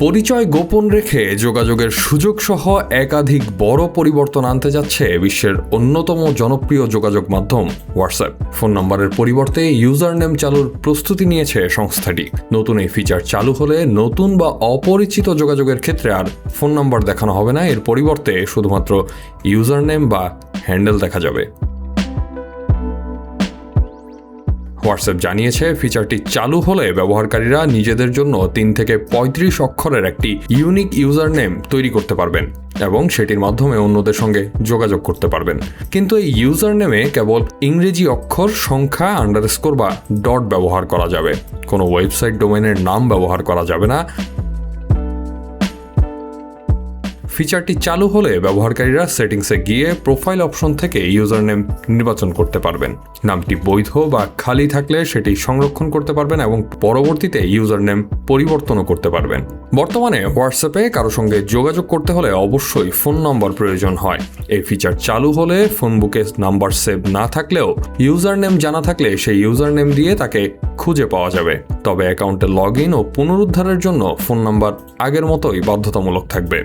পরিচয় গোপন রেখে যোগাযোগের সুযোগ সহ একাধিক বড় পরিবর্তন আনতে যাচ্ছে বিশ্বের অন্যতম জনপ্রিয় যোগাযোগ মাধ্যম হোয়াটসঅ্যাপ। ফোন নম্বরের পরিবর্তে ইউজার নেম চালুর প্রস্তুতি নিয়েছে সংস্থাটি। নতুন এই ফিচার চালু হলে নতুন বা অপরিচিত যোগাযোগের ক্ষেত্রে আর ফোন নম্বর দেখানো হবে না, এর পরিবর্তে শুধুমাত্র ইউজার নেম বা হ্যান্ডেল দেখা যাবে। হোয়াটসঅ্যাপ জানিয়েছে, ফিচারটি চালু হলে ব্যবহারকারীরা নিজেদের জন্য 3 থেকে 35 অক্ষরের একটি ইউনিক ইউজার নেম তৈরি করতে পারবেন এবং সেটির মাধ্যমে অন্যদের সঙ্গে যোগাযোগ করতে পারবেন। কিন্তু এই ইউজার নেমে কেবল ইংরেজি অক্ষর, সংখ্যা, আন্ডারস্কোর বা ডট ব্যবহার করা যাবে। কোনো ওয়েবসাইট ডোমেনের নাম ব্যবহার করা যাবে না। ফিচারটি চালু হলে ব্যবহারকারীরা সেটিংসে গিয়ে প্রোফাইল অপশন থেকে ইউজার নেম নির্বাচন করতে পারবেন। নামটি বৈধ বা খালি থাকলে সেটি সংরক্ষণ করতে পারবেন এবং পরবর্তীতে ইউজার নেম পরিবর্তনও করতে পারবেন। বর্তমানে হোয়াটসঅ্যাপে কারো সঙ্গে যোগাযোগ করতে হলে অবশ্যই ফোন নম্বর প্রয়োজন হয়। এই ফিচার চালু হলে ফোন বুকে নাম্বার সেভ না থাকলেও ইউজার নেম জানা থাকলে সেই ইউজার নেম দিয়ে তাকে খুঁজে পাওয়া যাবে। তবে অ্যাকাউন্টে লগ ইন ও পুনরুদ্ধারের জন্য ফোন নাম্বার আগের মতোই বাধ্যতামূলক থাকবে।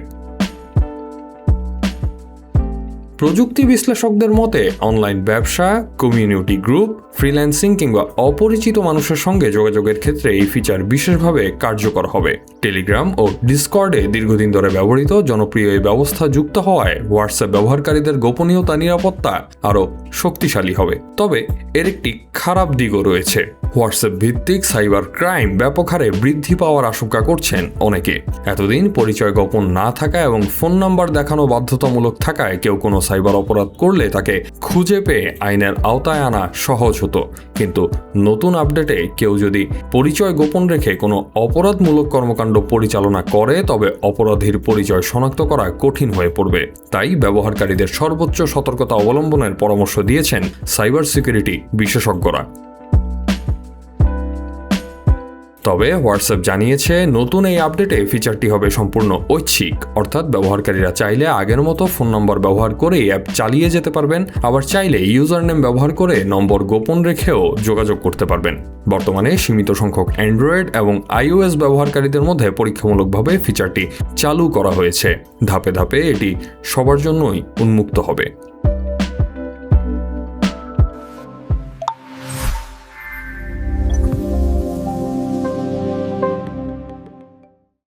প্রযুক্তি বিশ্লেষকদের মতে অনলাইন ব্যবসা, কমিউনিটি গ্রুপ, ফ্রিল্যান্সিং কিংবা অপরিচিত মানুষের সঙ্গে যোগাযোগের ক্ষেত্রে এই ফিচার বিশেষভাবে কার্যকর হবে। টেলিগ্রাম ও ডিসকর্ডে দীর্ঘদিন ধরে ব্যবহৃত জনপ্রিয় এই ব্যবস্থা যুক্ত হওয়ায় হোয়াটসঅ্যাপ ব্যবহারকারীদের গোপনীয়তা নিরাপত্তা আরও শক্তিশালী হবে। তবে এর একটি খারাপ দিকও রয়েছে। হোয়াটসঅ্যাপ ভিত্তিক সাইবার ক্রাইম ব্যাপক হারে বৃদ্ধি পাওয়ার আশঙ্কা করছেন অনেকে। এতদিন পরিচয় গোপন না থাকা এবং ফোন নাম্বার দেখানো বাধ্যতামূলক থাকায় কেউ কোনো সাইবার অপরাধ করলে তাকে খুঁজে পেয়ে আইনের আওতায় আনা সহজ হতো। কিন্তু নতুন আপডেটে কেউ যদি পরিচয় গোপন রেখে কোনো অপরাধমূলক কর্মকাণ্ড পরিচালনা করে তবে অপরাধীর পরিচয় শনাক্ত করা কঠিন হয়ে পড়বে। তাই ব্যবহারকারীদের সর্বোচ্চ সতর্কতা অবলম্বনের পরামর্শ দিয়েছেন সাইবার সিকিউরিটি বিশেষজ্ঞরা। তবে হোয়াটসঅ্যাপ জানিয়েছে, নতুন এই আপডেটে ফিচারটি হবে সম্পূর্ণ ঐচ্ছিক, অর্থাৎ ব্যবহারকারীরা চাইলে আগের মতো ফোন নম্বর ব্যবহার করে অ্যাপ চালিয়ে যেতে পারবেন, আবার চাইলে ইউজার নেম ব্যবহার করে নম্বর গোপন রেখেও যোগাযোগ করতে পারবেন। বর্তমানে সীমিত সংখ্যক অ্যান্ড্রয়েড এবং iOS ব্যবহারকারীদের মধ্যে পরীক্ষামূলকভাবে ফিচারটি চালু করা হয়েছে। ধাপে ধাপে এটি সবার জন্যই উন্মুক্ত হবে।